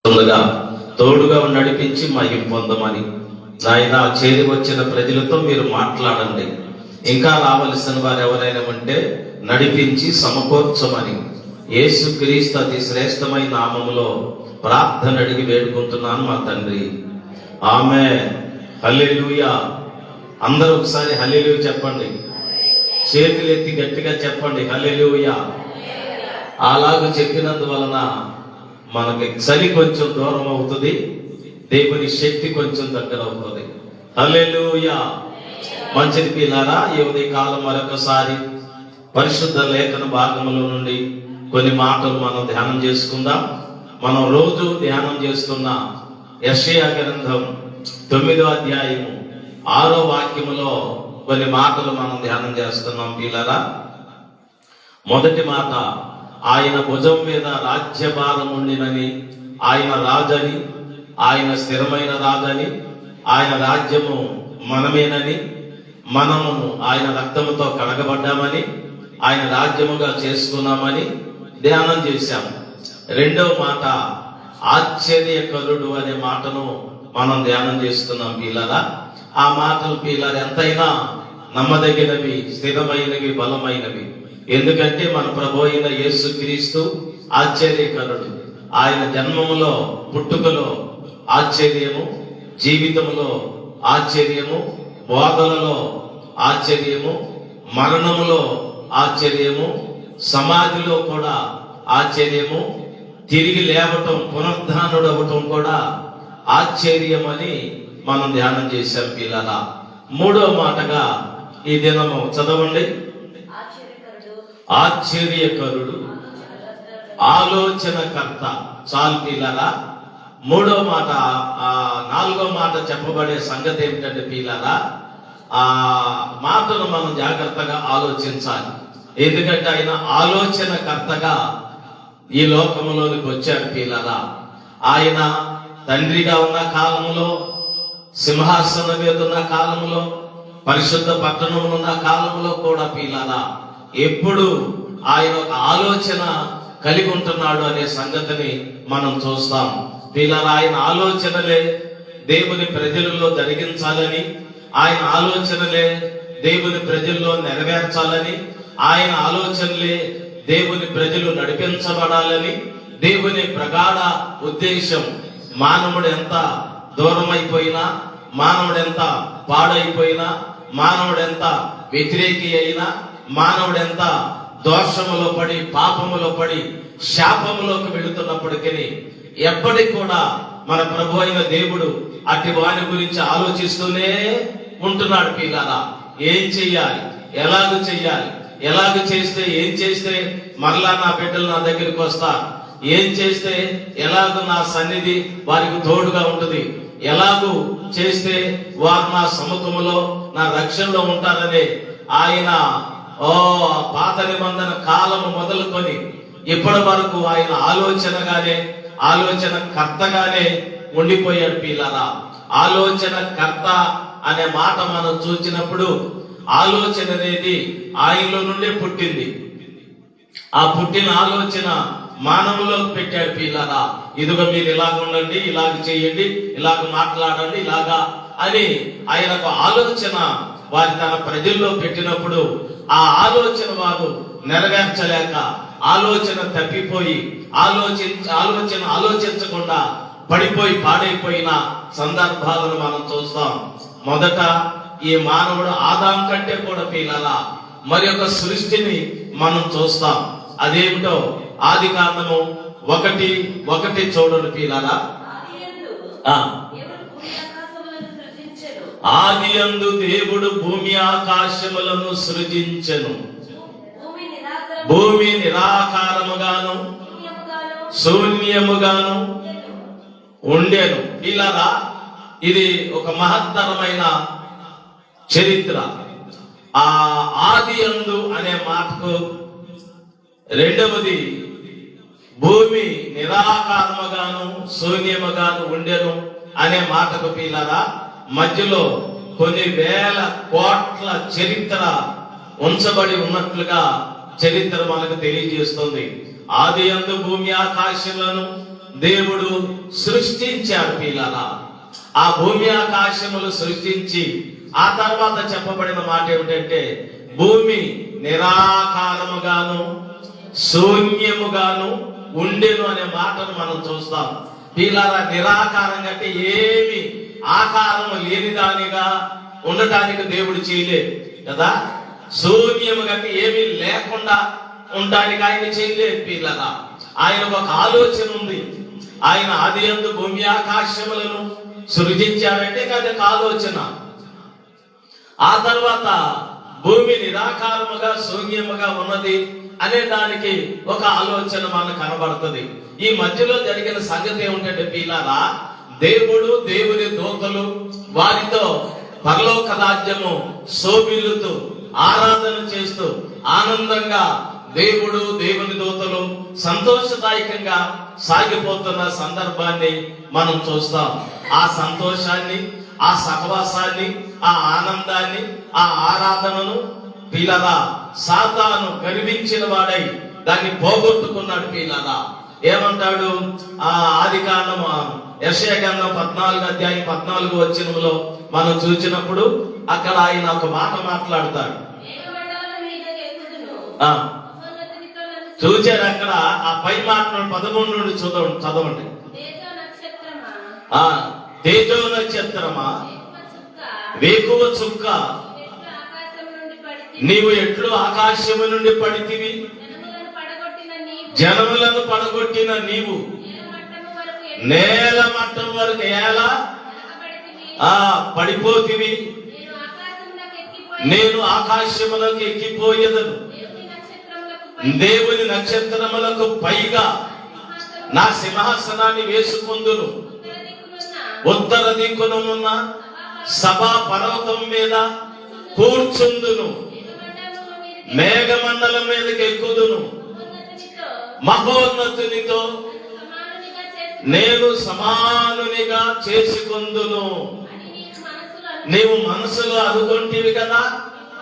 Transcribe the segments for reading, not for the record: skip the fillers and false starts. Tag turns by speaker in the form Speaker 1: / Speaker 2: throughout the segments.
Speaker 1: తోడుగా నడిపించి మహిమ పొందమని నాయన చేరి వచ్చిన ప్రజలతో మీరు మాట్లాడండి. ఇంకా రావలసిన వారు ఎవరైనా ఉంటే నడిపించి సమకూర్చమని యేసుక్రీస్తు అతి శ్రేష్టమైన నామములో ప్రార్థన అడిగి వేడుకుంటున్నాను మా తండ్రి, ఆమేన్. హల్లెలూయా. అందరూ ఒకసారి హల్లెలూయా చెప్పండి. చేతులు ఎత్తి గట్టిగా చెప్పండి హల్లెలూయా. అలాగూ చెప్పినందువలన మనకి చలి కొంచెం దూరం అవుతుంది, దేవుని శక్తి కొంచెం దగ్గర అవుతుంది. హల్లెలూయా. మంచిది పిల్లారా, ఈ ఉదయ కాలం మరొకసారి పరిశుద్ధ లేఖన భాగముల నుండి కొన్ని మాటలు మనం ధ్యానం చేసుకుందాం. మనం రోజు ధ్యానం చేస్తున్న యెషయా గ్రంథం 9వ అధ్యాయము 6వ వాక్యములో కొన్ని మాటలు మనం ధ్యానం చేస్తున్నాం పిల్లారా. మొదటి మాట, ఆయన భుజం మీద రాజ్యభారం ఉండినని, ఆయన రాజని, ఆయన స్థిరమైన రాజని, ఆయన రాజ్యము మనమేనని, మనము ఆయన రక్తముతో కడగబడ్డామని, ఆయన రాజ్యముగా చేసుకున్నామని ధ్యానం చేశాము. రెండవ మాట, ఆశ్చర్యకరుడు అనే మాటను మనం ధ్యానం చేస్తున్నాం పిల్లరా. ఆ మాటలు పిల్లలు ఎంతైనా నమ్మదగినవి, స్థిరమైనవి, బలమైనవి. ఎందుకంటే మన ప్రభు అయిన యేసుక్రీస్తు ఆశ్చర్యకరుడు. ఆయన జన్మములో, పుట్టుకలో ఆశ్చర్యము, జీవితములో ఆశ్చర్యము, బోధనలో ఆశ్చర్యము, మరణములో ఆశ్చర్యము, సమాధిలో కూడా ఆశ్చర్యము, తిరిగి లేవటం, పునరుద్ధానుడు అవ్వటం కూడా ఆశ్చర్యమని మనం ధ్యానం చేశాం పిల్లలా. మూడో మాటగా ఈ దినము చదవండి. ఆశ్చర్యకరుడు, ఆలోచనకర్త. చాలు పిల్లలా. మూడో మాట, 4వ మాట చెప్పబడే సంగతి ఏమిటంటే పిల్లలా, ఆ మాటను మనం జాగ్రత్తగా ఆలోచించాలి. ఎందుకంటే ఆయన ఆలోచనకర్తగా ఈ లోకంలోనికి వచ్చాడు పిల్లలా. ఆయన తండ్రిగా ఉన్న కాలంలో, సింహాసనం మీద ఉన్న కాలంలో, పరిశుద్ధ పట్టణంలో ఉన్న కాలంలో కూడా పిల్లలా ఎప్పుడు ఆయన ఒక ఆలోచన కలిగి ఉంటున్నాడు అనే సంగతిని మనం చూస్తాం పిల్లల. ఆయన ఆలోచనలే దేవుని ప్రజలలో జరిగించాలని, ఆయన ఆలోచనలే దేవుని ప్రజల్లో నెరవేర్చాలని, ఆయన ఆలోచనలే దేవుని ప్రజలు నడిపించబడాలని, దేవుని ప్రగాఢ ఉద్దేశం. మానవుడు ఎంత దూరమైపోయినా, మానవుడు ఎంత పాడైపోయినా, మానవుడు ఎంత వ్యతిరేకి అయినా, మానవుడు ఎంత దోషములో పడి, పాపములో పడి, శాపములోకి వెళుతున్నప్పటికీ ఎప్పటికి కూడా మన ప్రభు అయిన దేవుడు అట్టి వాని గురించి ఆలోచిస్తూనే ఉంటున్నాడు పిల్లలా. ఏం చెయ్యాలి, ఎలాగ చెయ్యాలి, ఎలాగ చేస్తే, ఏం చేస్తే మరలా నా బిడ్డలు నా దగ్గరికి వస్తారు, ఏం చేస్తే ఎలాగో నా సన్నిధి వారికి తోడుగా ఉంటుంది, ఎలాగూ చేస్తే వారు నా సముఖములో, నా రక్షణలో ఉంటారని ఆయన పాత నిబంధన కాలము మొదలుకొని ఇప్పటి వరకు ఆయన ఆలోచనగానే, ఆలోచన కర్తగానే ఉండిపోయాడు పిల్లరా. ఆలోచన కర్త అనే మాట మనం చూసినప్పుడు ఆలోచన అనేది ఆయనలో నుండి పుట్టింది. ఆ పుట్టిన ఆలోచన మానవులోకి పెట్టాడు పిల్లరా. ఇదిగో మీరు ఇలాగ ఉండండి, ఇలాగ చేయండి, ఇలాగ మాట్లాడండి, ఇలాగా అని ఆయనకు ఆలోచన వారి తన ప్రజల్లో పెట్టినప్పుడు ఆ ఆలోచన వారు నెరవేర్చలేక, ఆలోచన తప్పిపోయి, ఆలోచించకుండా పడిపోయి పాడైపోయిన సందర్భాలను మనం చూస్తాం. మొదట ఈ మానవుడు ఆదాం కంటే కూడా పిల్లలా మరి ఒక సృష్టిని మనం చూస్తాం. అదేమిటో ఆది కాండము 1:1 చూడండి పిల్లలా. ఆదియందు దేవుడు భూమి ఆకాశములను సృజించెను, భూమి నిరాకారముగాను శూన్యముగాను ఉండెను. పిల్లరా, ఇది ఒక మహత్తరమైన చరిత్ర. ఆ ఆదియందు అనే మాటకు రెండవది భూమి నిరాకారముగాను శూన్యముగాను ఉండెను అనే మాటకు పిల్లరా మధ్యలో కొన్ని వేల కోట్ల చరిత్ర ఉంచబడి ఉన్నట్లుగా చరిత్ర మనకు తెలియజేస్తుంది. ఆదియందు భూమి ఆకాశములను దేవుడు సృష్టించాడు పిల్లలా. ఆ భూమి ఆకాశములు సృష్టించి ఆ తర్వాత చెప్పబడిన మాట ఏమిటంటే భూమి నిరాకారముగాను శూన్యముగాను ఉండెను అనే మాటను మనం చూస్తాం. పిల్లల నిరాకారంగా అంటే ఏమి ఆకారము లేని దానిగా ఉండటానికి దేవుడు చేయలేదు కదా. శూన్యముగా అంటే ఏమి లేకుండా ఉండటానికి ఆయన చేయలేదు పిల్లల. ఆయనకు ఒక ఆలోచన ఉంది. ఆయన ఆదియందు భూమి ఆకాశములను సృజించాడంటే అదొక ఆలోచన. ఆ తర్వాత భూమి నిరాకారముగా శూన్యముగా ఉన్నది అనే దానికి ఒక ఆలోచన మనకు కనబడుతుంది. ఈ మధ్యలో జరిగిన సంగతి ఏమిటంటే పిల్లలా, దేవుడు దేవుని దూతలు వారితో పరలోక రాజ్యము శోభిల్లుతూ ఆరాధన చేస్తూ ఆనందంగా దేవుడు దేవుని దూతలు సంతోషదాయకంగా సాగిపోతున్న సందర్భాన్ని మనం చూస్తాం. ఆ సంతోషాన్ని, ఆ సహవాసాన్ని, ఆ ఆనందాన్ని, ఆ ఆరాధనను పిల్లరా సాతాను గర్వించిన వాడై దాన్ని పోగొట్టుకున్నాడు. పిల్లరా ఏమంటాడు? ఆ ఆదికాండం యెషయా గ్రంథం 14 అధ్యాయం 14 వచనంలో మనం చూసినప్పుడు అక్కడ ఆయన ఒక మాట మాట్లాడతాడు. చూచారు అక్కడ ఆ పై మాట 13 నుండి చదవండి. తేజో నక్షత్రమా, వేకువ చుక్క, నీవు ఎట్లు ఆకాశము నుండి పడితివి, జనములను పడగొట్టిన నీవు నేల మట్టం వరకు ఎలా పడిపోతివి, నేను ఆకాశములకు ఎక్కిపోయేదను, దేవుని నక్షత్రములకు పైగా నా సింహాసనాన్ని వేసుకుందును, ఉత్తర దిక్కునున్న సభా పర్వతం మీద కూర్చుందును, మేఘమండలం మీదకి ఎక్కుదును, మహోన్నతునితో నేను సమానునిగా చేసుకుందును. నీవు మనసులో అనుకుంటేవి కదా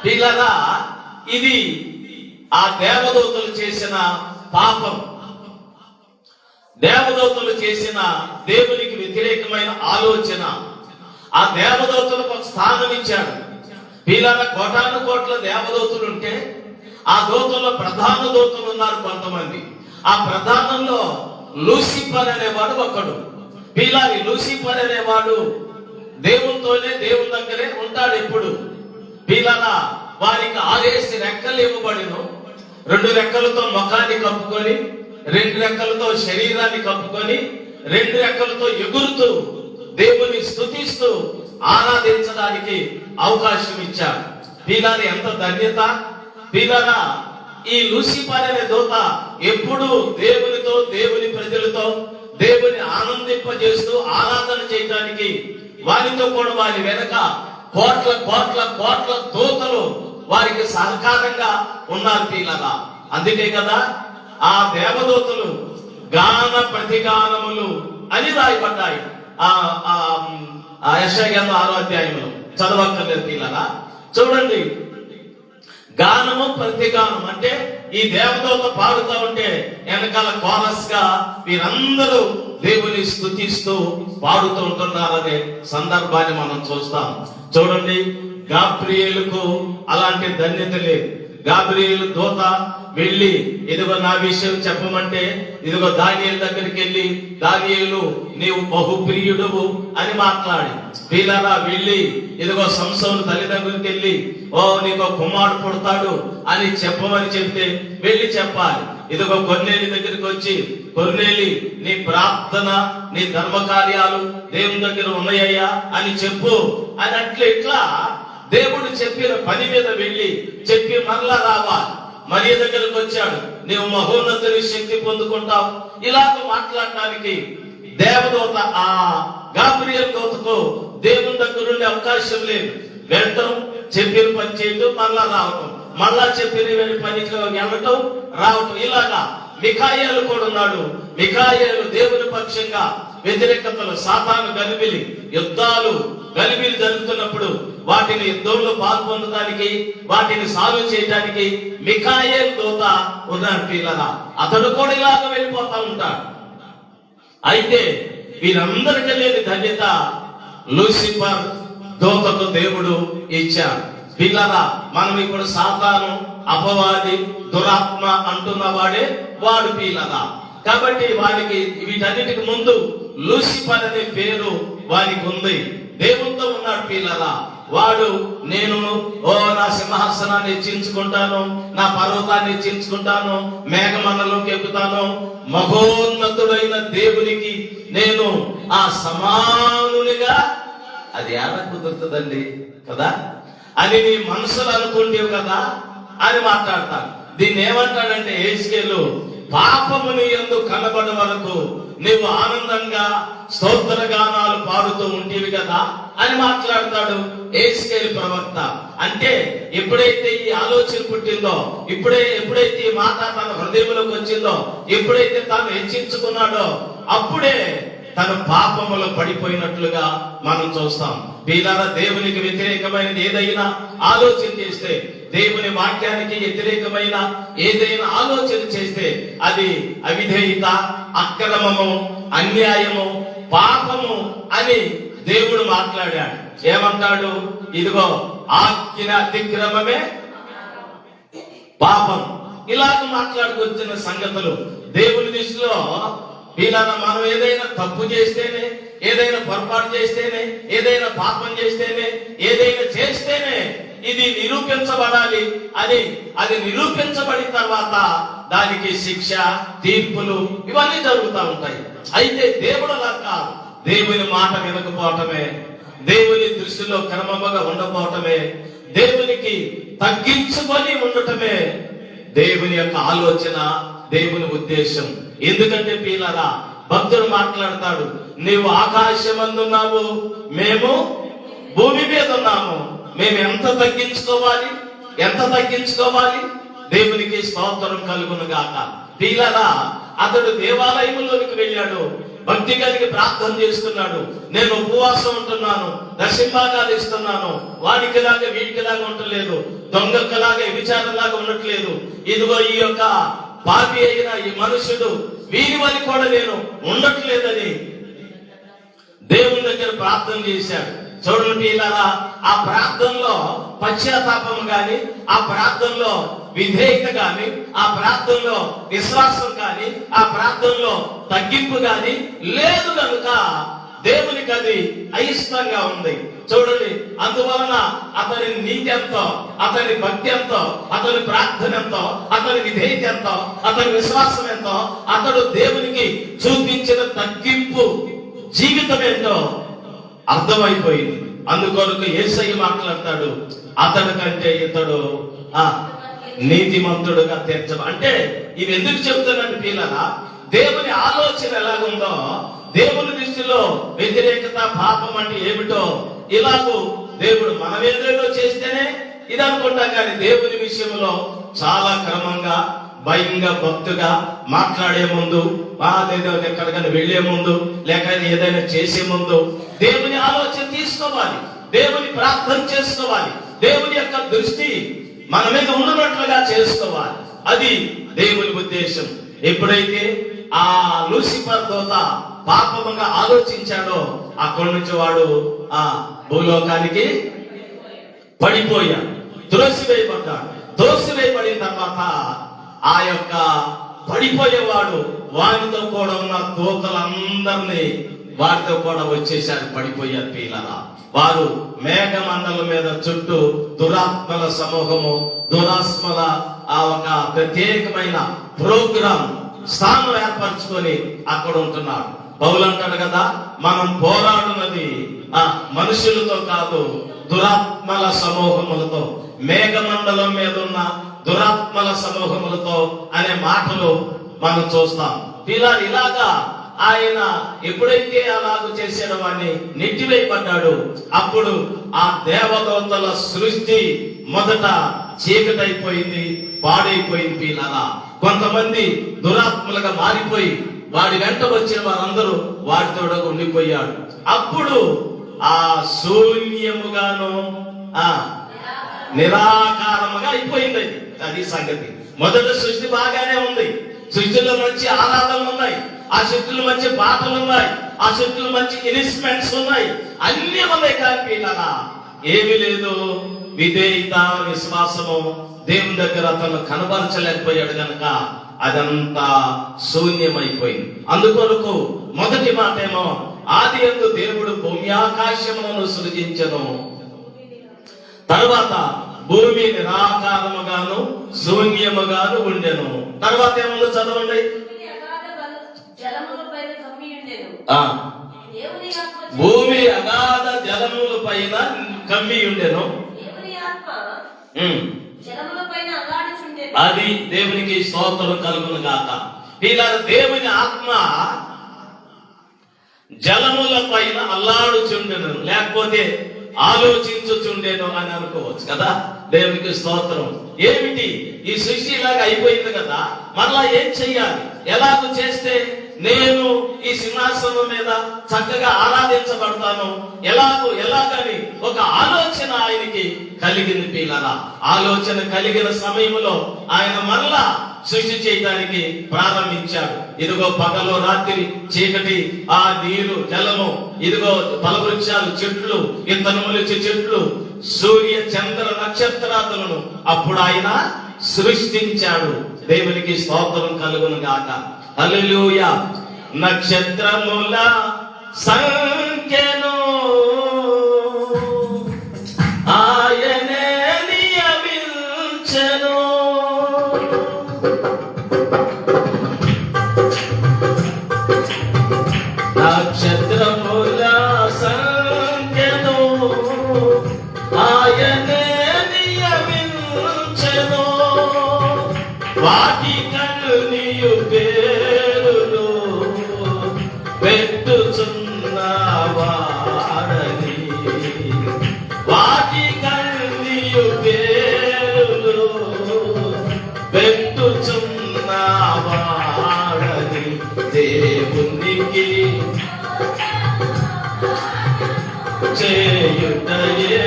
Speaker 1: పిల్లరా, ఇది ఆ దేవదూతలు చేసిన పాపం. దేవదూతలు చేసిన దేవునికి వ్యతిరేకమైన ఆలోచన. ఆ దేవదూతలకు ఒక స్థానం ఇచ్చాడు. పిల్లల కోటాను కోట్ల దేవదూతలు ఉంటే ఆ దూతల్లో ప్రధాన దూతలు ఉన్నారు కొంతమంది. ఆ ప్రధానంలో లూసిఫర్ అనేవాడు ఒకడు. పిల్లాలి లూసిఫర్ అనేవాడు దేవునితోనే దేవుని దగ్గరే ఉంటాడు ఎప్పుడు. పిల్లల వారికి 6 రెక్కలు ఇవ్వబడిను. 2 రెక్కలతో ముఖాన్ని కప్పుకొని, 2 రెక్కలతో శరీరాన్ని కప్పుకొని, 2 రెక్కలతో ఎగురుతూ దేవుని స్తుతిస్తూ ఆరాధించడానికి అవకాశం ఇచ్చాడు. పిల్లలు ఎంత ధన్యత. పిల్లల ఈ లూసిఫర్ అనే దూత ఎప్పుడు దేవునితో దేవుని ప్రజలతో దేవుని ఆనందింపజేస్తూ ఆరాధన చేయడానికి వారితో కూడా వారి వెనక కోట్ల కోట్ల కోట్ల దూతలు వారికి సహకారంగా ఉన్నారు పిల్లల. అందుకే కదా ఆ దేవదూతలు గాన ప్రతిగానములు అని రాయబడ్డాయి. యెషయా గ్రంథం 6వ అధ్యాయంలో చదవక్కర్లేదు పిల్లల. చూడండి, గానము ప్రతిగానం అంటే ఈ దేవదూత పాడుతూ ఉంటే వెనకాల కోరస్ గా వీరందరూ దేవుని స్తుతిస్తూ పాడుతూ ఉంటున్నారనే సందర్భాన్ని మనం చూస్తాం. చూడండి, గాబ్రియేలుకు అలాంటి ధన్యత లేదు. గాబ్రియేలు దూత వెళ్ళి ఇదిగో నా విషయం చెప్పమంటే ఇదిగో దానియేలు దగ్గరికి వెళ్ళి, దానియేలు నీవు బహుప్రియుడువు అని మాట్లాడి పిల్లరా వెళ్ళి ఇదిగో సంసోను తల్లిదండ్రులకి వెళ్ళి నీకు కుమారుడు పుడతాడు అని చెప్పమని చెప్తే వెళ్ళి చెప్పాలి. ఇదిగో కొర్నేలి దగ్గరికి వచ్చి, కొర్నేలి నీ ప్రార్థన నీ ధర్మ కార్యాలు దేవుని దగ్గర ఉన్నాయ్యా అని చెప్పు అని ఇట్లా దేవుడు చెప్పిన పని మీద వెళ్ళి చెప్పి మరలా రావాలి. మరియ దగ్గరకు వచ్చాడు, నీవు మహోన్నతుని శక్తి పొందుకుంటావు ఇలాగ మాట్లాడటానికి దేవదూత ఆ గాబ్రియేలు దూతకు దేవుని దగ్గర ఉండే అవకాశం లేదు. వెళ్ళటం, చెప్పిన పని చేయటం, మళ్ళా రావటం, మళ్ళా చెప్పిన పనికి వెళ్ళటం రావటం. ఇలాగా మిఖాయేలు కూడా ఉన్నాడు. మిఖాయేలు దేవుని పక్షంగా వ్యతిరేకతలు, సాతాను గలిబిలి యుద్ధాలు గలిబిలి జరుగుతున్నప్పుడు వాటిని యుద్ధంలో పాల్పొందడానికి వాటిని సాల్వ్ చేయడానికి మిఖాయేలు దూత ఉన్నాడు పిల్లల. అతడు కూడా ఇలాగ వెళ్ళిపోతా ఉంటాడు. అయితే వీరందరికీ లేని ధన్యత లూసిఫర్ దూతకు దేవుడు ఇచ్చాడు. పిల్లరా, మనం ఇప్పుడు సాతాను, అపవాది, దురాత్మ అంటున్న వాడు పిల్లరా. కాబట్టి వారికి వీటన్నిటికి ముందు లూసిఫర్ అనే పేరు వారికి ఉంది. దేవునితో ఉన్నాడు పిల్లరా. వాడు నేను నా సింహాసనాన్ని హెచ్చించుకుంటాను, నా పర్వతాన్ని హెచ్చించుకుంటాను, మేఘమండలంలోకి ఎక్కుతాను, మహోన్నతుడైన దేవునికి నేను ఆ సమానునిగా, అది ఎలా కుదురుతుందండి కదా అని నీ మనసులో అనుకుంటేవు కదా అని మాట్లాడతాను. దీన్ని ఏమంటాడంటే యెహెజ్కేలు, పాపముని యందు కనబడ వరకు నీవు ఆనందంగా స్తోత్రగానాలు పాడుతూ ఉంటేవి కదా అని మాట్లాడతాడు యెహెజ్కేలు ప్రవక్త. అంటే ఎప్పుడైతే ఈ ఆలోచన పుట్టిందో, ఎప్పుడైతే ఈ మాట తన హృదయంలోకి వచ్చిందో, ఎప్పుడైతే తాను హెచ్చించుకున్నాడో, అప్పుడే తన పాపములో పడిపోయినట్లుగా మనం చూస్తాం. వీళ్ళ దేవునికి వ్యతిరేకమైనది ఏదైనా ఆలోచన చేస్తే, దేవుని వాక్యానికి వ్యతిరేకమైన ఏదైనా ఆలోచన చేస్తే అది అవిధేయత, అక్రమము, అన్యాయము, పాపము అని దేవుడు మాట్లాడాడు. ఏమంటాడు? ఇదిగో ఆజ్ఞ అతిక్రమమే పాపం. ఇలాగ మాట్లాడుకొచ్చిన సంగతులు దేవుని దృష్టిలో వీళ్ళని మనం ఏదైనా తప్పు చేస్తేనే, ఏదైనా పొరపాటు చేస్తేనే, ఏదైనా పాపం చేస్తేనే, ఏదైనా చేస్తేనే ఇది నిరూపించబడాలి అని, అది నిరూపించబడిన తర్వాత దానికి శిక్ష, తీర్పులు ఇవన్నీ జరుగుతూ ఉంటాయి. అయితే దేవుడు అలా కాదు. దేవుని మాట వినకపోవటమే, దేవుని దృష్టిలో క్రమముగా ఉండకపోవటమే, దేవునికి తగ్గించుకొని ఉండటమే దేవుని యొక్క ఆలోచన, దేవుని ఉద్దేశం. ఎందుకంటే పిల్లరా, భక్తుడు మాట్లాడతాడు, నీవు ఆకాశమందున్నావు, మేము భూమి మీద ఉన్నాము, మేము ఎంత తగ్గించుకోవాలి? దేవునికి స్తోత్రం కలుగును గాక. పిల్లరా, అతడు దేవాలయంలోనికి వెళ్ళాడు, భక్తి కలిగి ప్రార్థన చేస్తున్నాడు. నేను ఉపవాసం ఉంటున్నాను, దశంభాగాలు ఇస్తున్నాను, వాడికిలాగా వీడికిలాగా ఉండట్లేదు, దొంగక్కలాగా విచారంలాగా ఉండట్లేదు. ఇదిగో ఈ యొక్క పాపి అయిన ఈ మనుషుడు వీరి వల్ల కూడా నేను ఉండట్లేదని దేవుని దగ్గర ప్రార్థన చేశాడు. చూడండి పిల్లరా, ఆ ప్రార్థనలో పశ్చాత్తాపం గాని, ఆ ప్రార్థనలో విధేయత గాని, ఆ ప్రార్థనలో విశ్వాసం కానీ, ఆ ప్రార్థనలో తగ్గింపు గాని లేదు కనుక దేవునికి అది అయిష్టంగా ఉంది. చూడండి, అందువలన అతని నీతి ఎంతో, అతని భక్తి ఎంతో, అతని ప్రార్థన ఎంతో, అతని విధేయత ఎంతో, అతని విశ్వాసం ఎంతో, అతడు దేవునికి చూపించిన తగ్గింపు జీవితం ఏంటో అర్థమైపోయింది. అందుకొరకు యేసయ్య మాట్లాడతాడు, అతడి కంటే ఇతడు నీతిమంతుడుగా అంటే ఇవి ఎందుకు చెబుతానంటే పిల్లరా, దేవుని ఆలోచన ఎలాగుందో, దేవుని దృష్టిలో వ్యతిరేకత, పాపం అంటే ఏమిటో ఇలాగూ దేవుడు మనమేదో చేస్తేనే ఇది అనుకుంటాం. కానీ దేవుని విషయంలో చాలా క్రమంగా, భయంగా, భక్తుగా మాట్లాడే ముందు, ఎక్కడికైనా వెళ్లే ముందు, లేక ఏదైనా చేసే ముందు దేవుని ఆలోచన తీసుకోవాలి, దేవుని ప్రార్థన చేసుకోవాలి, దేవుని యొక్క దృష్టి మన మీద ఉన్నట్లుగా చేసుకోవాలి. అది దేవుని ఉద్దేశం. ఎప్పుడైతే ఆ లూసిఫర్ దూత పాపముగా ఆలోచించాడో, అక్కడి నుంచి వాడు ఆ భూలోకానికి పడిపోయాడు, త్రోసివేయబడ్డాడు. త్రోసివేయబడిన తర్వాత ఆ యొక్క పడిపోయేవాడు వారితో కూడా ఉన్న దూతలందరినీ వారితో కూడా వచ్చేసారు, పడిపోయారు పిల్లరా. వారు మేఘమండలం మీద చుట్టూ దురాత్మల సమూహము, దురాత్మల ఆ ఒక ప్రత్యేకమైన ప్రోగ్రాం స్థానం ఏర్పరచుకొని అక్కడ ఉంటున్నాడు. పౌలు అంటాడు కదా, మనం పోరాడున్నది మనుషులతో కాదు, దురాత్మల సమూహములతో, మేఘమండలం మీద ఉన్న దురాత్మల సమూహములతో అనే మాటలు మనం చూస్తాం. ఇలాగా ఆయన ఎప్పుడైతే అలాగ చేసాడో వాడిని నెట్టివేయబడ్డాడు. అప్పుడు ఆ దేవదూతల సృష్టి మొదట చీకటైపోయింది, పాడైపోయింది. పిల్లరా, కొంతమంది దురాత్మలుగా మారిపోయి వాడి వెంట వచ్చిన వారందరూ వాడితో ఉండిపోయాడు. అప్పుడు ఆ శూన్యముగాను నిరాకారముగా అయిపోయింది. అది సంగతి. మొదటి సృష్టి బాగానే ఉంది, సృష్టిలో మంచి ఆరాధనలు ఉన్నాయి, ఆ చెట్టులో మంచి పాటలు ఉన్నాయి, ఆ చెట్టులో మంచి ఇన్స్ట్రుమెంట్స్ ఉన్నాయి, అన్ని ఉన్నాయి. కానీ పిల్లలా ఏమీ లేదు. విధేయత, విశ్వాసము దేవుని దగ్గర అతను కనబరచలేకపోయాడు కనుక అదంతా శూన్యమైపోయింది. అందుకొరకు మొదటి మాట ఏమో, ఆదియందు దేవుడు భూమి ఆకాశములను సృజించెను. తర్వాత భూమి నిరాకారముగాను శూన్యముగాను ఉండెను. తర్వాత ఏముందో చదవండి. భూమి అగాధ జలముల పైన కమ్మి ఉండెను. అది దేవునికి స్తోత్రం కలుగును గాక. ఇలా దేవుని ఆత్మ జలముల పైన అల్లాడుచుండెను, లేకపోతే ఆలోచించుచుండేను అని అనుకోవచ్చు కదా. దేవునికి స్తోత్రం. ఏమిటి ఈ సృష్టి ఇలాగా అయిపోయింది కదా, మరలా ఏం చెయ్యాలి, ఎలాగో చేస్తే నేను ఈ సింహాసనం మీద చక్కగా ఆరాధించబడతాను, ఎలాగని ఒక ఆలోచన ఆయనకి కలిగింది. పిల్లరా, ఆలోచన కలిగిన సమయంలో ఆయన మరలా సృష్టి చేయడానికి ప్రారంభించాడు. ఇదిగో పగలు రాత్రి చీకటి, ఆ నీరు జలము, ఇదిగో ఫలవృక్షాలు చెట్లు, ఇత్తనములిచ్చే చెట్లు, సూర్య చంద్ర నక్షత్రాదులను అప్పుడు ఆయన సృష్టించాడు. దేవునికి స్తోత్రం కలుగును గాక. హల్లెలూయా. నక్షత్రముల సంఖ్యను ఆయనే నియమించెను. నక్షత్రముల సంఖ్యను ఆయనే నియమించెను. వాటి కన్నునియు పేరులు పెట్టుచున్నవాడని, వాటి కన్నునియు పేరులు పెట్టుచున్నవాడని దేవునికి చేయుటయే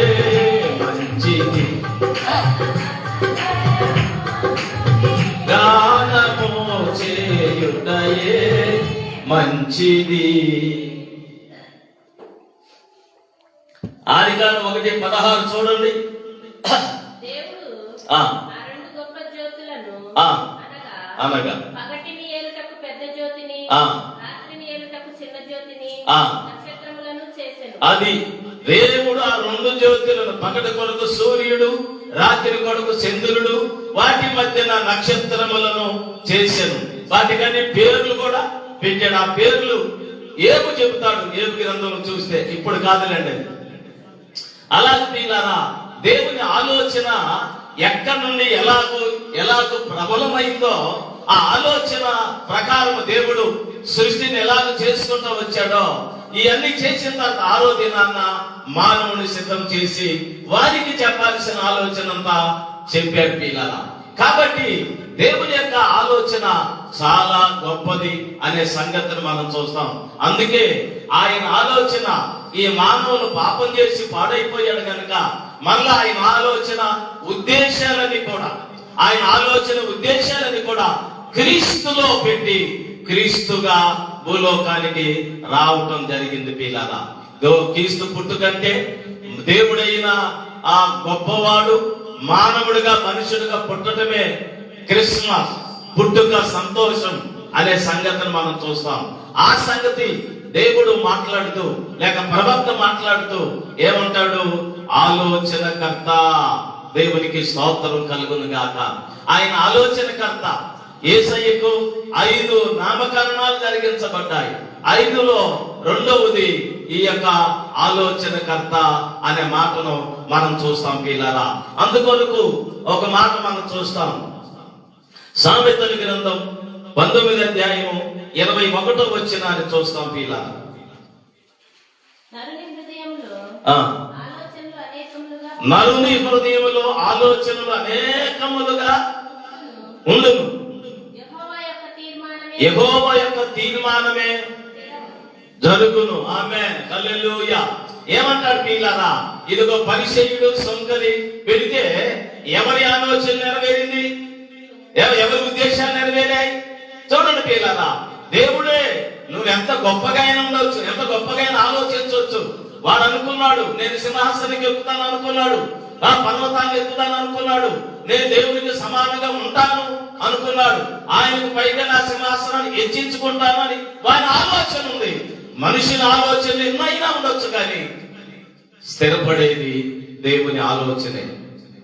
Speaker 1: మంచిది, గానము చేయుటయే మంచిది. ఆదికాండం 1:16 చూడండి. అనగా
Speaker 2: పగటిని ఏలుటకు పెద్ద జ్యోతిని, రాత్రిని ఏలుటకు చిన్న జ్యోతిని, నక్షత్రములను చేసెను.
Speaker 1: అది దేవుడు ఆ రెండు జ్యోతులను, పగటి కొరకు సూర్యుడు, రాత్రి కొరకు చంద్రుడు, వాటి మధ్యన నక్షత్రములను చేసెను. వాటికన్నీ పేర్లు కూడా పెట్టాడు. ఆ పేర్లు ఏపు చెబుతాడు ఏపు గ్రంథం చూస్తే, ఇప్పుడు కాదులేండి. అలాగే పిల్లరా, దేవుని ఆలోచన ఎక్కడి నుండి ఎలాగో ప్రబలమైందో ఆ ఆలోచన ప్రకారం దేవుడు సృష్టిని ఎలాగో చేసుకుంటూ వచ్చాడో, ఇవన్నీ చేసిన తర్వాత 6వ దినాన్న మానవుని సిద్ధం చేసి వారికి చెప్పాల్సిన ఆలోచన అంతా చెప్పాడు పిల్లల. కాబట్టి దేవుని యొక్క ఆలోచన చాలా గొప్పది అనే సంగతిని మనం చూస్తాం. అందుకే ఆయన ఆలోచన, ఈ మానవులు పాపం చేసి పాడైపోయాడు కనుక మళ్ళా ఆయన ఆలోచన ఉద్దేశాలని కూడా క్రీస్తులో పెట్టి క్రీస్తుగా భూలోకానికి రావటం జరిగింది పిల్లల. క్రీస్తు పుట్టుకంటే దేవుడైన ఆ గొప్పవాడు మానవుడిగా మనుషుడిగా పుట్టడమే క్రిస్మస్, పుట్టుక సంతోషం అనే సంగతిని మనం చూస్తాం. ఆ సంగతి దేవుడు మాట్లాడుతూ లేక ప్రవక్త మాట్లాడుతూ ఏమంటాడు? ఆలోచనకర్త. దేవునికి స్తోత్రం కలుగును గాక. ఆయన ఆలోచనకర్త. యేసయ్యకు 5 నామకరణాలు జరిగించబడ్డాయి. 5లో రెండవది ఈ యొక్క ఆలోచనకర్త అనే మాటను మనం చూస్తాం పిల్లరా. అందుకొరకు ఒక మాట మనం చూస్తాం. సామెతల గ్రంథం 19వ అధ్యాయము 21వ వచనాన్ని చూస్తాం పిల్లరా. నరుని హృదయములో ఆలోచనలు అనేకములుగా ఉండును. యెహోవా యొక్క తీర్మానమే జరుగును. ఆమేన్, హల్లెలూయా. ఏమంటాడు పిల్లరా? ఇదిగో పరిసయ్యుడు సొంకరి పెడితే ఎవరి ఆలోచన నెరవేరింది? ఎవరి ఉద్దేశాలు నెరవేరాయి? చూడండి పిల్లరా, దేవుడే. నువ్వు ఎంత గొప్పగా అయినా ఉండొచ్చు, ఎంత గొప్పగా అయినా ఆలోచించవచ్చు. వాడు అనుకున్నాడు నేను సింహాసనానికి ఎక్కుతాను అనుకున్నాడు, ఆ పర్వతాన్ని ఎక్కుతాను అనుకున్నాడు, నేను దేవునికి సమానంగా ఉంటాను అనుకున్నాడు, ఆయనకు పైగా నా సింహాసనాన్ని హెచ్చించుకుంటాను అని వారి ఆలోచన ఉంది. మనిషిని ఆలోచనలు ఎన్నైనా ఉండొచ్చు, కానీ స్థిరపడేది దేవుని ఆలోచనే.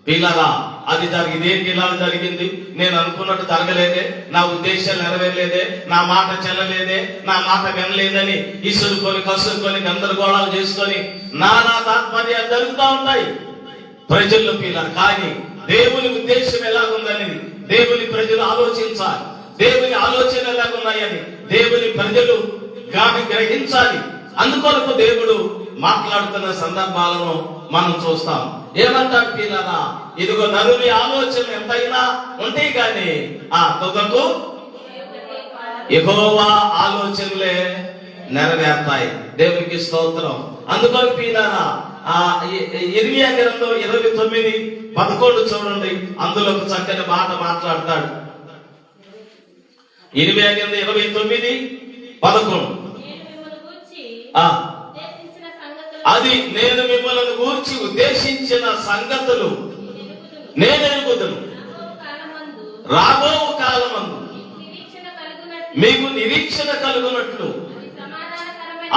Speaker 1: పిల్లరా, అది ఇదేంటి ఇలా జరిగింది, నేను అనుకున్నట్టు జరగలేదే, నా ఉద్దేశాలు నెరవేరలేదే, నా మాట చెల్లలేదే, నా మాట వినలేదని ఇసురుకొని కసురుకొని గందరగోళాలు చేసుకొని నానా తాత్పర్యాలు జరుగుతూ ఉంటాయి ప్రజల్లో. పిల్లలు, కానీ దేవుని ఉద్దేశం ఎలాగుందని దేవుని ప్రజలు ఆలోచించాలి. దేవుని ఆలోచన ఎలాగున్నాయని దేవుని ప్రజలు గ్రహించాలి. అందుకొరకు దేవుడు మాట్లాడుతున్న సందర్భాలను మనం చూస్తాం. ఏమంటాడు పిల్లరా, ఇదిగో నరుని ఆలోచన ఎంతైనా ఉంటాయి, కానీ ఆ తుదకు యెహోవా ఆలోచనలే నెరవేరుతాయి. దేవునికి స్తోత్రం. అందుకొరకు పిల్లరా, ఆ ఇర్మియా గ్రంథం 29:11 చూడండి, అందులో ఒక చక్కని మాట మాట్లాడతాడు. ఇర్మియా గ్రంథం 29:11. అది నేను మిమ్మల్ని గూర్చి ఉద్దేశించిన సంగతులు నేనెరుగుదును, రాబో కాలమందు మీకు నిరీక్షణ కలుగునట్లు.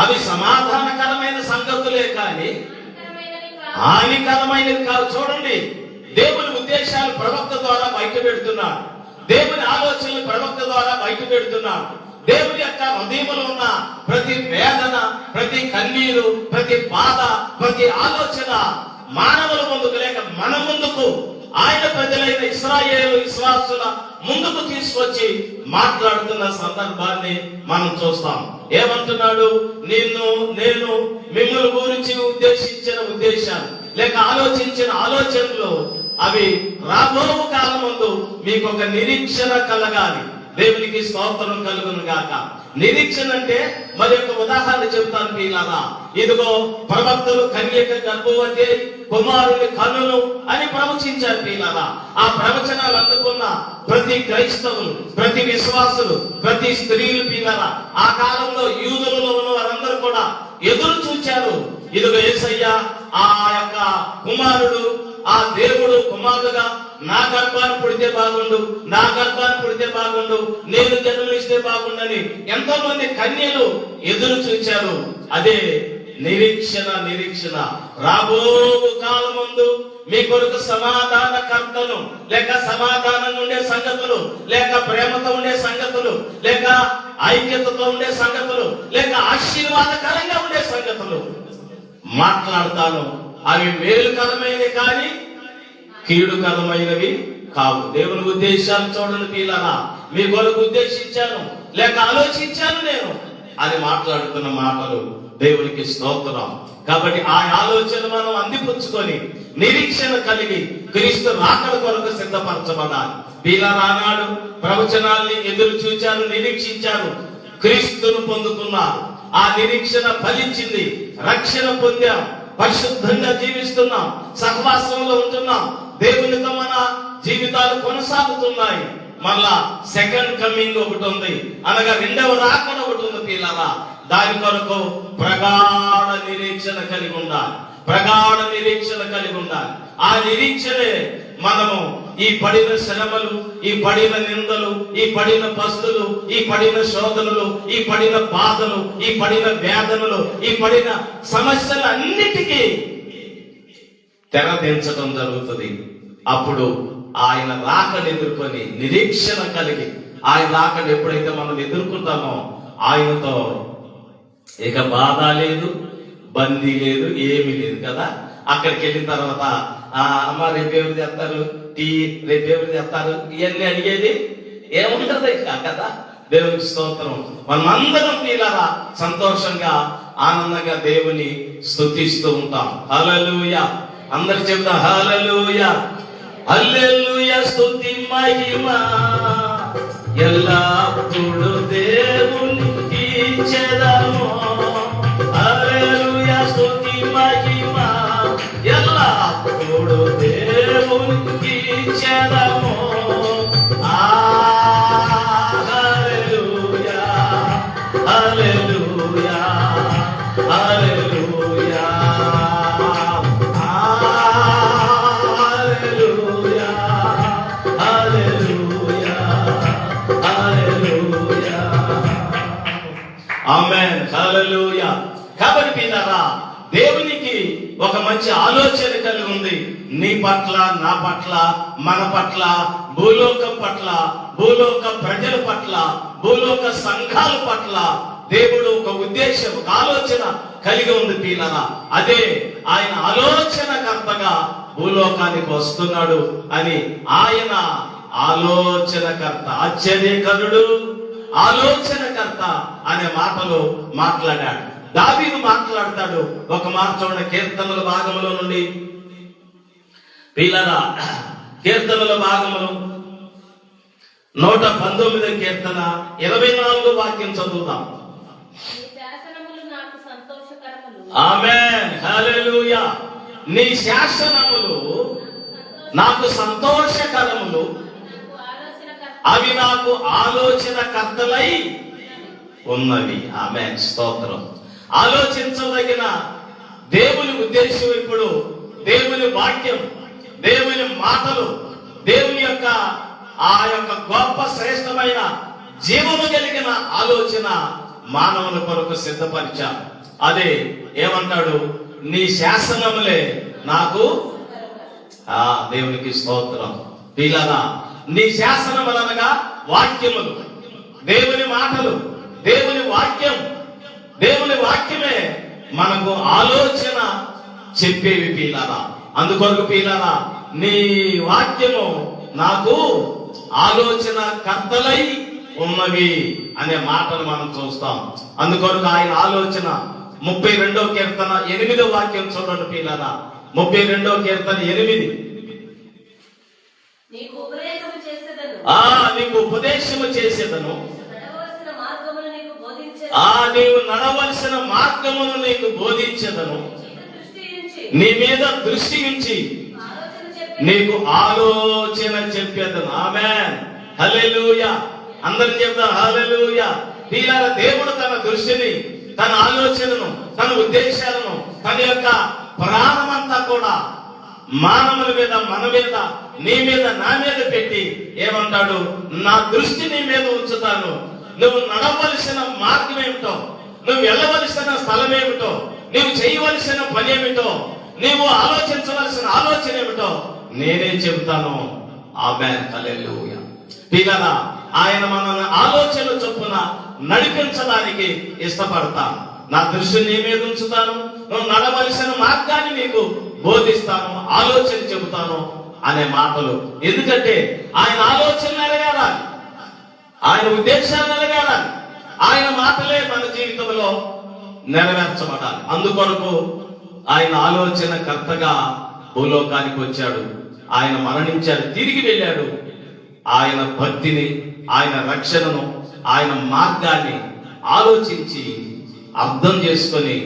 Speaker 1: అవి సమాధానకరమైన సంగతులే కానీ హానికరమైనవి కాదు. చూడండి, దేవుని ఉద్దేశాలు ప్రవక్త ద్వారా బయట పెడుతున్నాడు, దేవుని ఆలోచనలు ప్రవక్త ద్వారా బయట పెడుతున్నాడు. దేవుని యొక్క హృదయంలో ఉన్న ప్రతి వేదన, ప్రతి కన్నీరు, ప్రతి బాధ, ప్రతి ఆలోచన మానవుల ముందుకు లేక మన ముందుకు ఆయన ప్రజలైన ఇశ్రాయేలు విశ్వాసుల ముందుకు తీసుకొచ్చి మాట్లాడుతున్న సందర్భాన్ని మనం చూస్తాం. ఏమంటున్నాడు? నేను మిమ్మల్ని గురించి ఉద్దేశించిన ఉద్దేశాలు లేక ఆలోచించిన ఆలోచనలు అవి రాబో కాలం ముందు మీకు ఒక నిరీక్షణ కలగాలి. దేవునికి స్తోత్రం కలుగును గాక. నిరీక్షణ అంటే మరి ఒక ఉదాహరణ చెప్తాను పిల్లరా. ఇదిగో ప్రవక్తలు కన్యక గర్భవతి కుమారుని కన్నులు అని ప్రవచించారు పిల్లరా. ఆ ప్రవచనాలు అందుకున్న ప్రతి క్రైస్తవులు, ప్రతి విశ్వాసులు, ప్రతి స్త్రీలు పిల్లరా, ఆ కాలంలో యూదులలో ఉన్న వారందరూ కూడా ఎదురు చూచారు. ఇదిగో యేసయ్య ఆ యొక్క కుమారుడు, ఆ దేవుడు కుమారుడుగా నా గర్భాన్ని పుడితే బాగుండు, నా గర్భాన్ని పుడితే బాగుండు, నేను జన్మనిస్తే బాగుండని ఎంతో మంది కన్యలు ఎదురు చూచారు. అదే నిరీక్షణ. రాబో కాలమందు మీ కొరకు సమాధానకర్తను లేక సమాధానంగా ఉండే సంగతులు, లేక ప్రేమతో ఉండే సంగతులు, లేక ఐక్యతతో ఉండే సంగతులు, లేక ఆశీర్వాదకరంగా ఉండే సంగతులు మాట్లాడతాను. అవి మేలుకరమైనవి కానీ కీడుకరమైనవి కావు. దేవుని ఉద్దేశాలు చూడండి పిల్లరా, మీ కొరకు ఉద్దేశించాను లేక ఆలోచించాను నేను అని మాట్లాడుతున్న మాటలు దేవునికి స్తోత్రం. కాబట్టి ఆ ఆలోచన మనం అందిపుచ్చుకొని నిరీక్షణ కలిగి క్రీస్తు రాకడ కొరకు సిద్ధపరచబడాలి. పిల్లరా, నాడు ప్రవచనాల్ని ఎదురు చూచారు, నిరీక్షించారు, క్రీస్తును పొందుతున్నారు. ఆ నిరీక్షణ ఫలించింది, రక్షణ పొందాం, పరిశుద్ధంగా జీవిస్తున్నాం, సహవాసంలో ఉంటున్నాం, దేవునితో మన జీవితాలు కొనసాగుతున్నాయి. మళ్ళా సెకండ్ కమింగ్ ఒకటి ఉంది, అనగా రెండవ రాకడ ఒకటి ఉంది పిల్లరా. దాని కొరకు ప్రగాఢ నిరీక్షణ కలిగి ఉండాలి, ప్రగాఢ నిరీక్షణ కలిగి ఉండాలి. ఆ నిరీక్షణే మనము ఈ పడిన శ్రమలు, ఈ పడిన నిందలు, ఈ పడిన పస్తులు, ఈ పడిన శోధనలు, ఈ పడిన బాధలు, ఈ పడిన వేదనలు, ఈ పడిన సమస్యలన్నిటికీ తెరదించడం జరుగుతుంది. అప్పుడు ఆయన రాకను ఎదుర్కొని నిరీక్షణ కలిగి ఆయన రాకను ఎప్పుడైతే మనం ఎదుర్కొంటామో ఆయనతో ఇక బాధ లేదు, బందీ లేదు, ఏమీ లేదు కదా. అక్కడికి వెళ్ళిన తర్వాత అమ్మ రేపేమిటి తెస్తారు, టీ రేపేమిటి తెస్తారు, ఇవన్నీ అడిగేది ఏముంటది కదా. దేవునికి స్తోత్రం. మనమందరం పిల్లరా సంతోషంగా ఆనందంగా దేవుని స్తుతిస్తూ ఉంటాం. హల్లెలూయా. అందరు చెప్తాం హల్లెలూయా, హల్లెలూయా. స్తుతి మహిమ ఎల్లప్పుడూ దేవునికి ఇచ్చెదము. హల్లెలూయా, స్తుతి మహిమ ఎల్లప్పుడూ దేవునికి ఇచ్చెదము. హల్లెలూయా, హల్లెలూయా, హల్లెలూయా, హల్లెలూయా, హల్లెలూయా. ఆమేన్, హల్లెలూయా. కాబట్టి పిల్లరా, దేవునికి ఒక మంచి ఆలోచన కలిగి ఉంది నీ పట్ల, నా పట్ల, మన పట్ల, భూలోకం పట్ల, భూలోక ప్రజల పట్ల, భూలోక సంఘాల పట్ల దేవుడు ఒక ఉద్దేశం, ఒక ఆలోచన కలిగి ఉంది పిల్లరా. అదే ఆయన ఆలోచనకర్తగా భూలోకానికి వస్తున్నాడు అని ఆయన ఆలోచనకర్త, ఆశ్చర్యకరుడు, ఆలోచనకర్త అనే మాటలు మాట్లాడాడు. దావీదు మాట్లాడతాడు. ఒక మాట చూడండి, కీర్తనల భాగములో నుండి పిల్లల కీర్తనల భాగములు 119 కీర్తన 24 వాక్యం చదువుదాం. ఆమేన్, హల్లెలూయా. నీ శాసనములు నాకు సంతోషకరములు, అవి నాకు ఆలోచనకర్తలై ఉన్నవి. ఆమేన్, స్తోత్రం. ఆలోచించదగిన దేవుని ఉద్దేశం ఇప్పుడు దేవుని వాక్యం, దేవుని మాటలు, దేవుని యొక్క ఆ యొక్క గొప్ప శ్రేష్టమైన జీవము కలిగిన ఆలోచన మానవుల కొరకు సిద్ధపరిచాం. అదే ఏమంటాడు, నీ శాసనములే నాకు దేవునికి స్తోత్రం. పిల్లరా, నీ శాసనములు అనగా వాక్యములు, దేవుని మాటలు, దేవుని వాక్యం. దేవుని వాక్యమే మనకు ఆలోచన చెప్పేవి పిల్లరా. అందుకొరకు పిల్లరా, నీ వాక్యము నాకు ఆలోచన కర్తలై ఉన్నవి అనే మాటను మనం చూస్తాం. అందుకొరకు ఆయన ఆలోచన 32వ కీర్తన 8వ వాక్యం చూడండి పిల్లరా. 32వ కీర్తన 8. నీకు ఉపదేశము చేసేదను, నీవు నడవలసిన మార్గమును నీకు బోధించేదను, నీ మీద దృష్టి ఉంచి నీకు ఆలోచన చెప్పేదను. ఆమేన్, హల్లెలూయా. అందరూ చెప్తారు హల్లెలూయా. పిల్లల దేవుడు తన దృష్టిని, తన ఆలోచనను, తన ఉద్దేశాలను, తన యొక్క ప్రాణమంతా కూడా మానవుల మీద, మన మీద, నీ మీద, నా మీద పెట్టి ఏమంటాడు, నా దృష్టి నీ మీద ఉంచుతాను. నువ్వు నడవలసిన మార్గం ఏమిటో, నువ్వు వెళ్ళవలసిన స్థలం ఏమిటో, నువ్వు చేయవలసిన పని ఏమిటో, నీవు ఆలోచించవలసిన ఆలోచన ఏమిటో నేనే చెబుతాను. ఆమేన్, హల్లెలూయా. పిల్లరా, ఆయన మన ఆలోచన చొప్పున నడిపించడానికి ఇష్టపడతాను. నా దృష్టి నీ మీద ఉంచుతాను, నువ్వు నడవలసిన మార్గాన్ని నీకు బోధిస్తాను, ఆలోచన చెబుతాను అనే మాటలు. ఎందుకంటే ఆయన ఆలోచన నెరవేరాలి, ఆయన ఉద్దేశాలు నెరవేరాలి, ఆయన మాటలే మన జీవితంలో నెరవేర్చబడాలి. అందుకొరకు ఆయన ఆలోచన కర్తగా భూలోకానికి వచ్చాడు. ఆయన మరణించాడు, తిరిగి వెళ్ళాడు. ఆయన భక్తిని, ఆయన రక్షణను, ఆయన మార్గాన్ని ఆలోచించి అర్థం చేసుకొని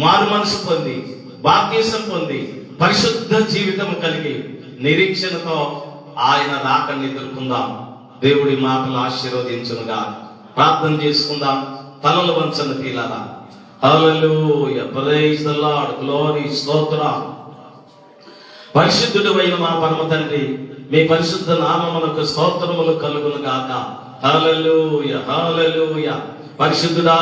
Speaker 1: మారు మనసు పొంది, బాప్తిసం పొంది, పరిశుద్ధ జీవితం కలిగి నిరీక్షణతో ఆయన రాకని ఎదుర్కొందాం. దేవుడి మాటలు ఆశీర్వదించునుగా. ప్రార్థన చేసుకుందాం. తలలు వంచండి పిల్లరా. హల్లెలూయా, ప్రైజ్ ది లార్డ్, గ్లోరీ, స్తోత్రం. పరిశుద్ధుడు అయిన మా పరమ తండ్రి, మీ పరిశుద్ధ నామమునకు స్తోత్రములు కలుగును గాక. హల్లెలూయా, హల్లెలూయా. పరిశుద్ధుడా,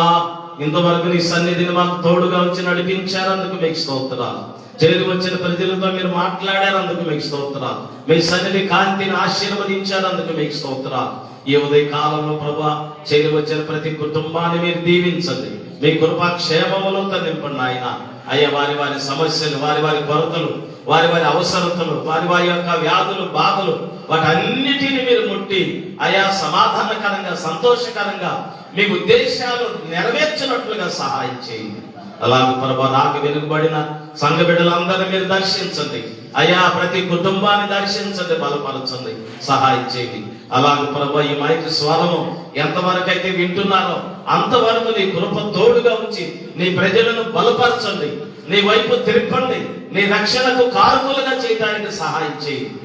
Speaker 1: ఇంతవరకు నీ సన్నిధిని మాకు తోడుగా వచ్చి నడిపించారు, అందుకు మీకు స్తోత్రాలు. చేరి వచ్చిన ప్రజలతో మీరు మాట్లాడారు, అందుకు మీకు స్తోత్రాలు. మీ సన్నిధి కాంతిని ఆశీర్వదించారు, అందుకు మీకు స్తోత్రాలు. ఈ ఉదయ కాలంలో ప్రభా, చేరి వచ్చిన ప్రతి కుటుంబాన్ని మీరు దీవించండి. మీ కృపా క్షేమములతో నింపండి ఆయన. అయ్యా, వారి వారి సమస్యలు, వారి వారి కొరతలు, వారి వారి అవసరతలు, వారి వారి యొక్క వ్యాధులు, బాధలు, వాటన్నిటిని మీరు ముట్టి అయా సమాధానకరంగా, సంతోషకరంగా మీ ఉద్దేశాలు నెరవేర్చినట్లుగా సహాయం చేయండి. అలాగే ప్రభా, నాకు వెనుకబడిన సంఘ బిడ్డలందరినీ మీరు దర్శించండి అయ్యా. ప్రతి కుటుంబాన్ని దర్శించండి, బలపరచండి, సహాయం చేయండి. అలాగే ప్రభా, ఈ మైక్ స్వరము ఎంతవరకు అయితే వింటున్నారో అంతవరకు నీ కృప తోడుగా ఉంచి నీ ప్రజలను బలపరచండి, నీ వైపు తిప్పండి, నీ రక్షణకు కారకులుగా చేయడానికి సహాయం చేయండి,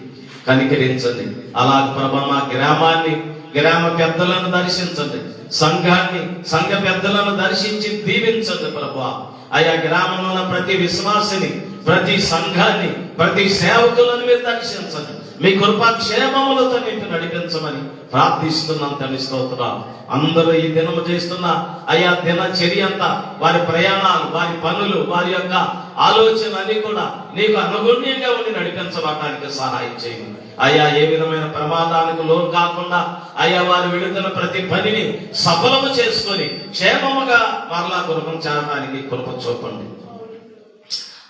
Speaker 1: కనికరించండి. అలాగే ప్రభా, మా గ్రామాన్ని, గ్రామ పెద్దలను దర్శించండి, సంఘాన్ని, సంఘ పెద్దలను దర్శించి దీవించండి ప్రభువా. ఆయా గ్రామంలో ఉన్న ప్రతి విశ్వాసిని, ప్రతి సంఘాన్ని, ప్రతి సేవకులను మీరు దర్శించండి. మీ కృపాక్షేమములతో నింపి నడిపించమని ప్రార్థిస్తున్నాం తండ్రి. స్తోత్రం. అందరూ ఈ దినము చేస్తున్న ఆయా దినచర్య అంతా, వారి ప్రయాణాలు, వారి పనులు, వారి యొక్క ఆలోచన అన్ని కూడా నీకు అనుగుణ్యంగా ఉండి నడిపించబడటానికి సహాయం చేయండి. అయ్యా ఏ విధమైన ప్రమాదానికి లోను కాకుండా అయ్యా వారు వెళుతున్న ప్రతి పనిని సఫలము చేసుకొని క్షేమముగా మరలా గృహం చేరడానికి కృప చూపండి.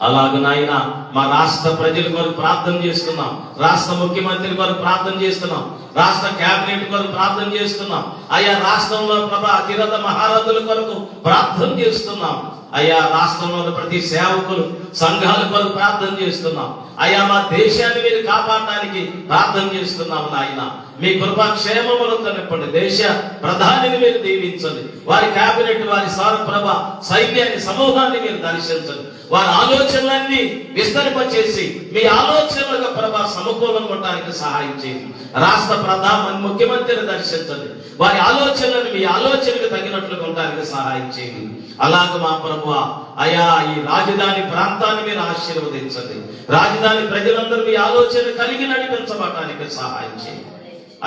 Speaker 1: అలాగే నాయన మా రాష్ట్ర ప్రజల కొరకు ప్రార్థన చేస్తున్నాం, రాష్ట్ర ముఖ్యమంత్రి కొరకు ప్రార్థన చేస్తున్నాం, రాష్ట్ర కేబినెట్ కొరకు ప్రార్థన చేస్తున్నాం, అయ్యా రాష్ట్రంలో ప్రభా అతిరథ మహారథుల కొరకు ప్రార్థన చేస్తున్నాం, అయ్యా రాష్ట్రంలో ప్రతి సేవకులు, సంఘాల కొరకు ప్రార్థన చేస్తున్నాం, అయ్యా మా దేశాన్ని మీరు కాపాడడానికి ప్రార్థన చేస్తున్నాం. నాయన మీ కృపాక్షేమములతో నింపండి. దేశ ప్రధానిని మీరు దీవించండి. వారి కేబినెట్, వారి సారప్రభ సైన్యాన్ని, సమూహాన్ని మీరు దర్శించండి. వారి ఆలోచనలన్నీ విస్తరింపచేసి మీ ఆలోచనలకు ప్రభా సమకూలం కొట్టడానికి సహాయం చేయండి. రాష్ట్ర ప్రధాన ముఖ్యమంత్రిని దర్శించండి. వారి ఆలోచనలను మీ ఆలోచనకు తగినట్లుగా ఉండడానికి సహాయం చేయండి. అలాగే మా ప్రభువా అయా ఈ రాజధాని ప్రాంతాన్ని మీరు ఆశీర్వదించండి. రాజధాని ప్రజలందరూ మీ ఆలోచన కలిగి నడిపించబడటానికి సహాయం చేయండి.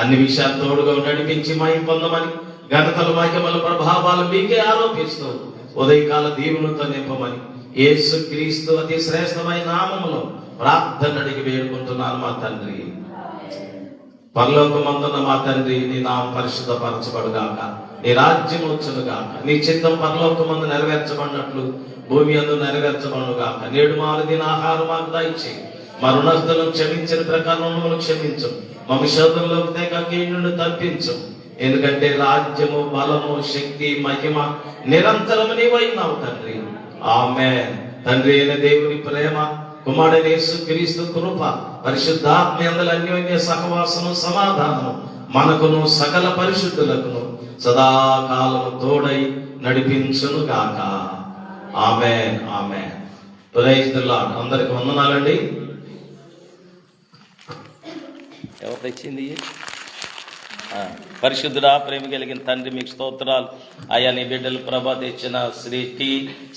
Speaker 1: అన్ని విషయాలు తోడుగా నడిపించి మహిమ పొందమని ఘనతలు, మహిమల ప్రభావాలు మీకే ఆరోపిస్తూ ఉదయకాల దీవులతో నింపమని యేసు క్రీస్తు అతి శ్రేష్టమైన నామములో ప్రార్థన అడిగి వేడుకుంటున్నాను మా తండ్రి. పరలోకమందున్న మా తండ్రి, నీ నామం పరిశుద్ధపరచబడుగాక, నీ రాజ్యం వచ్చునుగాక, నీ చిత్తం పరలోకమందు నెరవేర్చబడినట్లు భూమి యందు నెరవేర్చబడుగాక. నేడు మా దిన ఆహారం మాకు దయచేయి. మా రుణస్తులను క్షమించిన ప్రకారం క్షమించు. మా శోధనలోకి తెగ కీడును తప్పించు. ఎందుకంటే రాజ్యము, బలము, శక్తి, మహిమ నిరంతరము నీవైనావు తండ్రి. ఆమేన్. తండ్రి అయిన దేవుని ప్రేమ, కుమారుడైన యేసు క్రీస్తు కృప, పరిశుద్ధాత్మ యందలి అన్యోన్య సహవాసము, సమాధానము మనకును సకల పరిశుద్ధులకును సదాకాలము తోడై నడిపించును గాక. ఆమేన్. ఆమేన్. Praise the lord. అందరికి వందనాలండి.
Speaker 3: ఎవరు తెచ్చింది? పరిశుద్ధుడా, ప్రేమ కలిగిన తండ్రి, మీకు స్తోత్రాలు. అయ్యా నీ బిడ్డలు ప్రభా తెచ్చిన శ్రీ టీ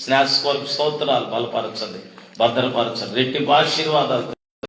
Speaker 3: స్నాక్స్ కొరకు స్తోత్రాలు. బలపరచండి, భద్రపరచండి, రెట్టింపు ఆశీర్వాదాలు